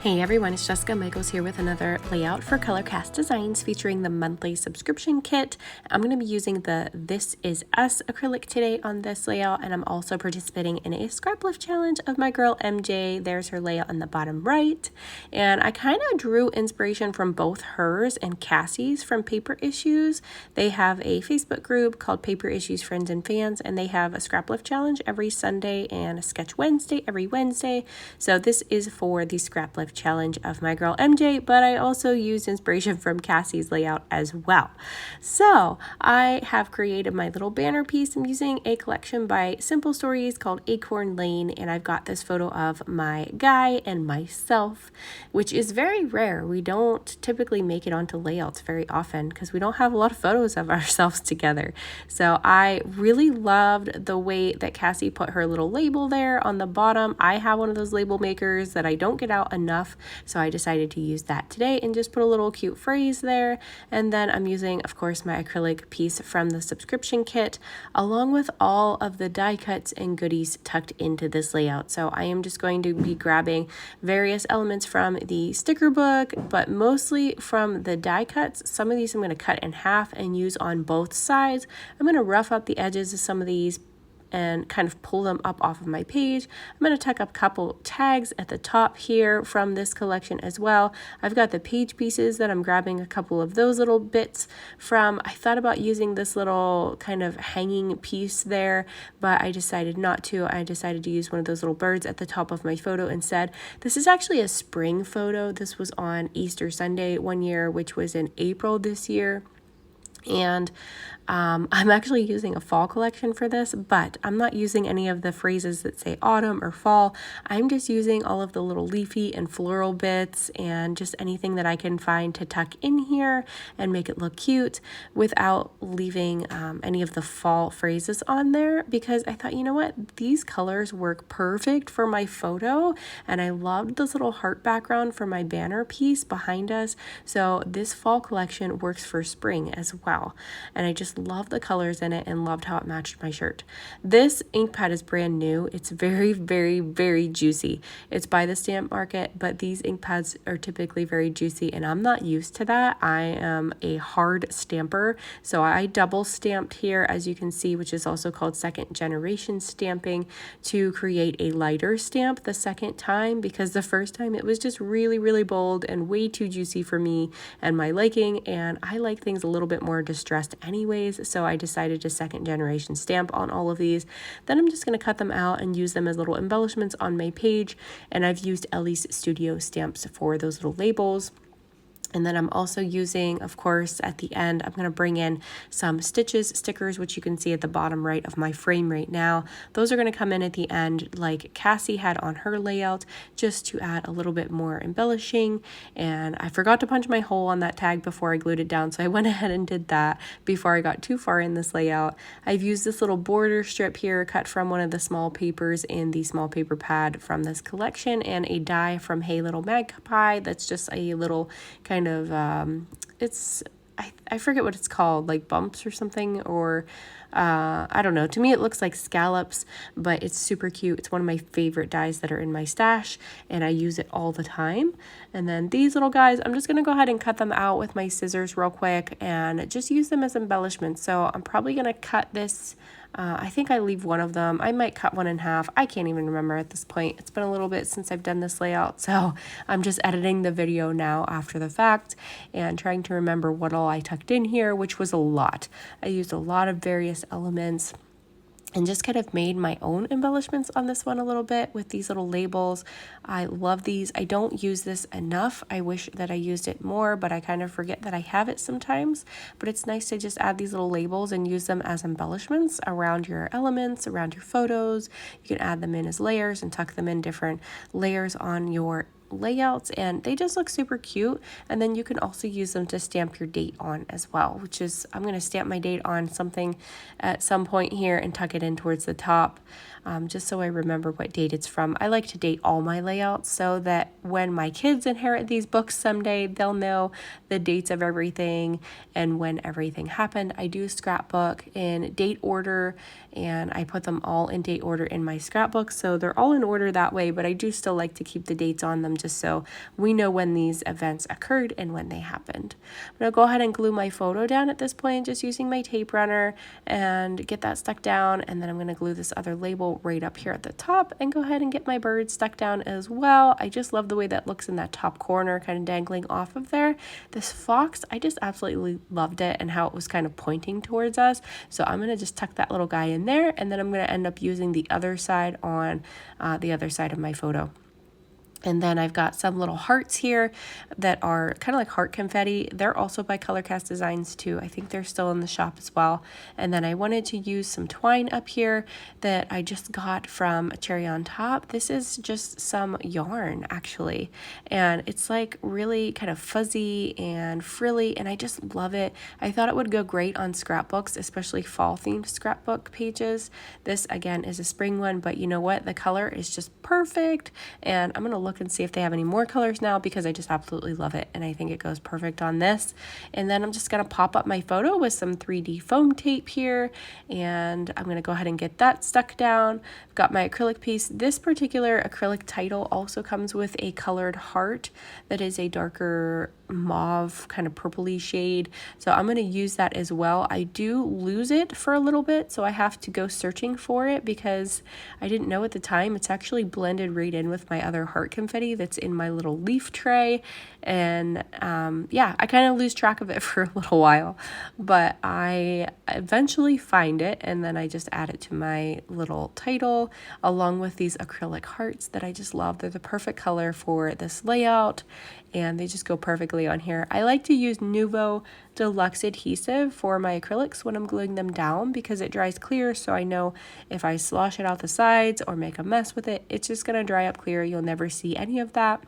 Hey everyone, it's Jessica Michaels here with another layout for Colorcast Designs featuring the monthly subscription kit. I'm going to be using the This Is Us acrylic today on this layout, and I'm also participating in a scrap lift challenge of my girl MJ. There's her layout on the bottom right, and I kind of drew inspiration from both hers and Cassie's from Paper Issues. They have a Facebook group called Paper Issues Friends and Fans, and they have a scrap lift challenge every Sunday and a sketch Wednesday every Wednesday. So this is for the scrap lift challenge of my girl MJ, but I also used inspiration from Cassie's layout as well. So I have created my little banner piece. I'm using a collection by Simple Stories called Acorn Lane, and I've got this photo of my guy and myself, which is very rare. We don't typically make it onto layouts very often because we don't have a lot of photos of ourselves together. So I really loved the way that Cassie put her little label there on the bottom. I have one of those label makers that I don't get out enough, so I decided to use that today and just put a little cute phrase there. And then I'm using, of course, my acrylic piece from the subscription kit, along with all of the die cuts and goodies tucked into this layout. So I am just going to be grabbing various elements from the sticker book, but mostly from the die cuts. Some of these I'm going to cut in half and use on both sides. I'm going to rough up the edges of some of these and kind of pull them up off of my page. I'm going to tuck up a couple tags at the top here from this collection as well. I've got the page pieces that I'm grabbing a couple of those little bits from. I thought about using this little kind of hanging piece there, but I decided not to. I decided to use one of those little birds at the top of my photo instead. This is actually a spring photo. This was on Easter Sunday one year, which was in April this year. And I'm actually using a fall collection for this, but I'm not using any of the phrases that say autumn or fall. I'm just using all of the little leafy and floral bits and just anything that I can find to tuck in here and make it look cute without leaving any of the fall phrases on there, because I thought, you know what, these colors work perfect for my photo, and I loved this little heart background for my banner piece behind us. So this fall collection works for spring as well, and I just loved the colors in it and loved how it matched my shirt. This ink pad is brand new. It's very, very, very juicy. It's by the Stamp Market, but these ink pads are typically very juicy, and I'm not used to that. I am a hard stamper, so I double stamped here, as you can see, which is also called second generation stamping, to create a lighter stamp the second time, because the first time it was just really, really bold and way too juicy for me and my liking, and I like things a little bit more distressed anyways, so I decided to second generation stamp on all of these. Then I'm just going to cut them out and use them as little embellishments on my page, and I've used Ellie's Studio stamps for those little labels. And then I'm also using, of course, at the end, I'm going to bring in some stitches, stickers, which you can see at the bottom right of my frame right now. Those are going to come in at the end like Cassie had on her layout, just to add a little bit more embellishing. And I forgot to punch my hole on that tag before I glued it down, so I went ahead and did that before I got too far in this layout. I've used this little border strip here cut from one of the small papers in the small paper pad from this collection, and a die from Hey Little Magpie that's just a little kind of it's I forget what it's called, like bumps or something, or I don't know. To me it looks like scallops, but it's super cute. It's one of my favorite dies that are in my stash, and I use it all the time. And then these little guys, I'm just gonna go ahead and cut them out with my scissors real quick and just use them as embellishments. So I'm probably gonna cut this. I think I leave one of them. I might cut one in half. I can't even remember at this point. It's been a little bit since I've done this layout, so I'm just editing the video now after the fact and trying to remember what all I tucked in here, which was a lot. I used a lot of various elements and just kind of made my own embellishments on this one a little bit with these little labels. I love these. I don't use this enough. I wish that I used it more, but I kind of forget that I have it sometimes. But it's nice to just add these little labels and use them as embellishments around your elements, around your photos. You can add them in as layers and tuck them in different layers on your layouts, and they just look super cute. And then you can also use them to stamp your date on as well, which is, I'm going to stamp my date on something at some point here and tuck it in towards the top, just so I remember what date it's from. I like to date all my layouts so that when my kids inherit these books someday, they'll know the dates of everything and when everything happened. I do scrapbook in date order, and I put them all in date order in my scrapbook, so they're all in order that way, but I do still like to keep the dates on them just so we know when these events occurred and when they happened. I'm going to go ahead and glue my photo down at this point, just using my tape runner, and get that stuck down. And then I'm going to glue this other label right up here at the top and go ahead and get my bird stuck down as well. I just love the way that looks in that top corner, kind of dangling off of there. This fox, I just absolutely loved it and how it was kind of pointing towards us. So I'm going to just tuck that little guy in there, and then I'm going to end up using the other side on the other side of my photo. And then I've got some little hearts here that are kind of like heart confetti. They're also by ColorCast Designs too. I think they're still in the shop as well. And then I wanted to use some twine up here that I just got from Cherry on Top. This is just some yarn actually. And it's like really kind of fuzzy and frilly, and I just love it. I thought it would go great on scrapbooks, especially fall themed scrapbook pages. This again is a spring one, but you know what? The color is just perfect. And I'm going to look and see if they have any more colors now, because I just absolutely love it and I think it goes perfect on this. And then I'm just going to pop up my photo with some 3D foam tape here, and I'm going to go ahead and get that stuck down. I've got my acrylic piece. This particular acrylic title also comes with a colored heart that is a darker mauve kind of purpley shade, so I'm going to use that as well. I do lose it for a little bit, so I have to go searching for it because I didn't know at the time. It's actually blended right in with my other heart confetti that's in my little leaf tray, and yeah, I kind of lose track of it for a little while, but I eventually find it, and then I just add it to my little title along with these acrylic hearts that I just love. They're the perfect color for this layout, and they just go perfectly on here. I like to use Nuvo Deluxe adhesive for my acrylics when I'm gluing them down, because it dries clear, so I know if I slosh it out the sides or make a mess with it, it's just going to dry up clear. You'll never see any of that.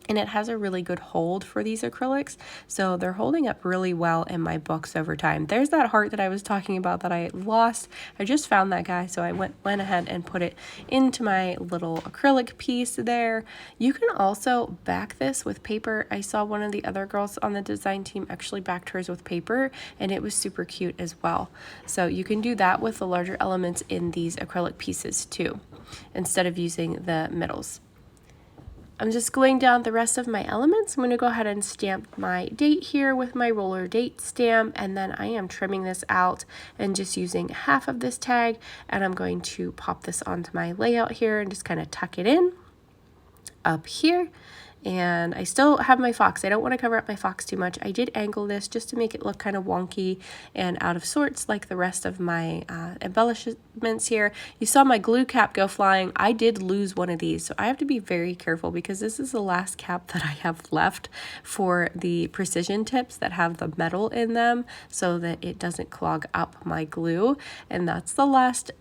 And it has a really good hold for these acrylics, so they're holding up really well in my books over time. There's that heart that I was talking about that I lost. I just found that guy, so I went ahead and put it into my little acrylic piece there. You can also back this with paper. I saw one of the other girls on the design team actually backed hers with paper, and it was super cute as well. So you can do that with the larger elements in these acrylic pieces too, instead of using the middles. I'm just gluing down the rest of my elements. I'm going to go ahead and stamp my date here with my roller date stamp, and then I am trimming this out and just using half of this tag, and I'm going to pop this onto my layout here and just kind of tuck it in up here. And I still have my fox. I don't want to cover up my fox too much. I did angle this just to make it look kind of wonky and out of sorts like the rest of my embellishments here. You saw my glue cap go flying. I did lose one of these, so I have to be very careful because this is the last cap that I have left for the precision tips that have the metal in them so that it doesn't clog up my glue. And that's the last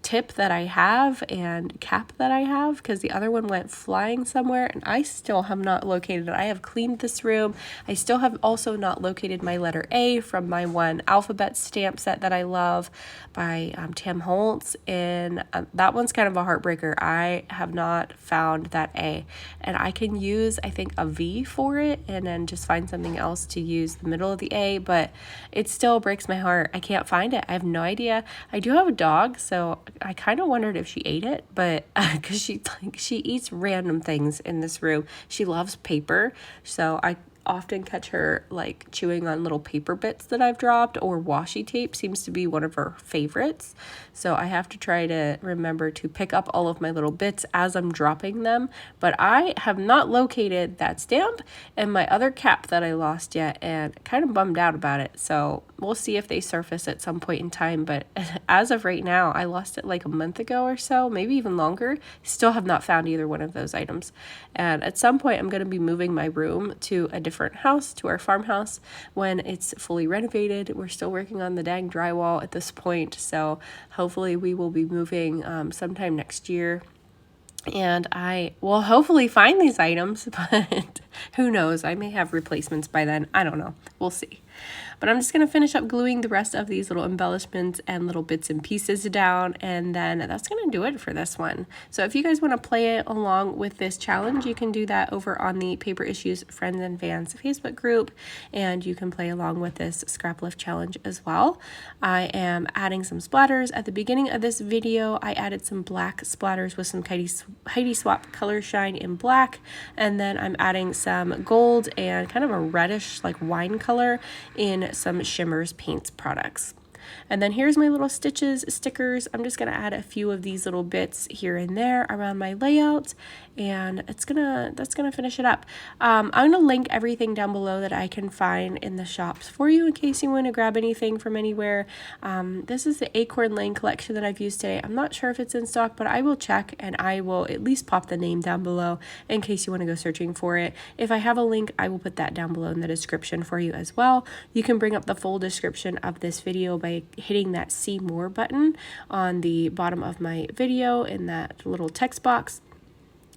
tip that I have and cap that I have, because the other one went flying somewhere and I still have not located it. I have cleaned this room. I still have also not located my letter A from my one alphabet stamp set that I love by Tim Holtz, and that one's kind of a heartbreaker. I have not found that A, and I can use I think a V for it and then just find something else to use the middle of the A, but it still breaks my heart. I can't find it. I have no idea. I do have a dog, so I kind of wondered if she ate it, but because she eats random things in this room. She loves paper, so I often catch her like chewing on little paper bits that I've dropped, or washi tape seems to be one of her favorites. So I have to try to remember to pick up all of my little bits as I'm dropping them. But I have not located that stamp and my other cap that I lost yet, and kind of bummed out about it. So we'll see if they surface at some point in time. But as of right now, I lost it like a month ago or so, maybe even longer. Still have not found either one of those items. And at some point, I'm going to be moving my room to a different house, to our farmhouse, when it's fully renovated. We're still working on the dang drywall at this point, so hopefully we will be moving sometime next year, and I will hopefully find these items, but who knows, I may have replacements by then. I don't know, we'll see. But I'm just going to finish up gluing the rest of these little embellishments and little bits and pieces down, and then that's going to do it for this one. So if you guys want to play it along with this challenge, you can do that over on the Paper Issues Friends and Fans Facebook group, and you can play along with this scrap lift challenge as well. I am adding some splatters. At the beginning of this video, I added some black splatters with some Heidi Swapp Color Shine in black, and then I'm adding some gold and kind of a reddish like wine color in some Shimmerz paints products. And then here's my little stickers. I'm just going to add a few of these little bits here and there around my layout, and that's gonna finish it up. I'm gonna link everything down below that I can find in the shops for you in case you want to grab anything from anywhere. This is the Acorn Lane collection that I've used today. I'm not sure if it's in stock, but I will check, and I will at least pop the name down below in case you want to go searching for it. If I have a link, I will put that down below in the description for you as well. You can bring up the full description of this video by hitting that See More button on the bottom of my video in that little text box.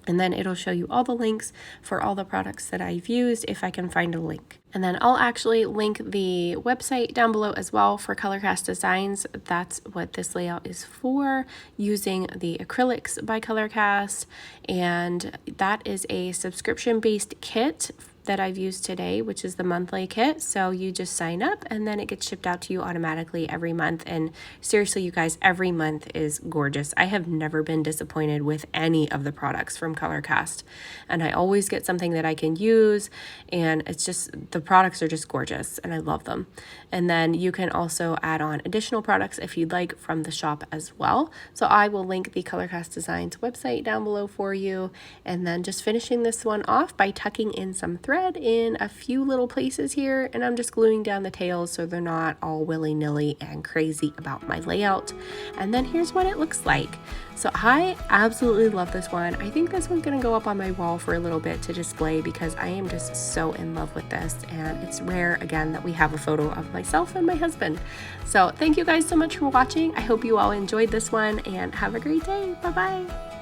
And then it'll show you all the links for all the products that I've used if I can find a link. And then I'll actually link the website down below as well for Colorcast Designs. That's what this layout is for, using the Acrylics by Colorcast. And that is a subscription-based kit that I've used today, which is the monthly kit. So you just sign up and then it gets shipped out to you automatically every month. And seriously, you guys, every month is gorgeous. I have never been disappointed with any of the products from Colorcast, and I always get something that I can use, and it's just, the products are just gorgeous and I love them. And then you can also add on additional products if you'd like from the shop as well. So I will link the Colorcast Designs website down below for you. And then just finishing this one off by tucking in some thread in a few little places here, and I'm just gluing down the tails so they're not all willy-nilly and crazy about my layout. And then here's what it looks like. So I absolutely love this one. I think this one's gonna go up on my wall for a little bit to display because I am just so in love with this, and it's rare again that we have a photo of myself and my husband. So thank you guys so much for watching. I hope you all enjoyed this one, and have a great day. Bye bye.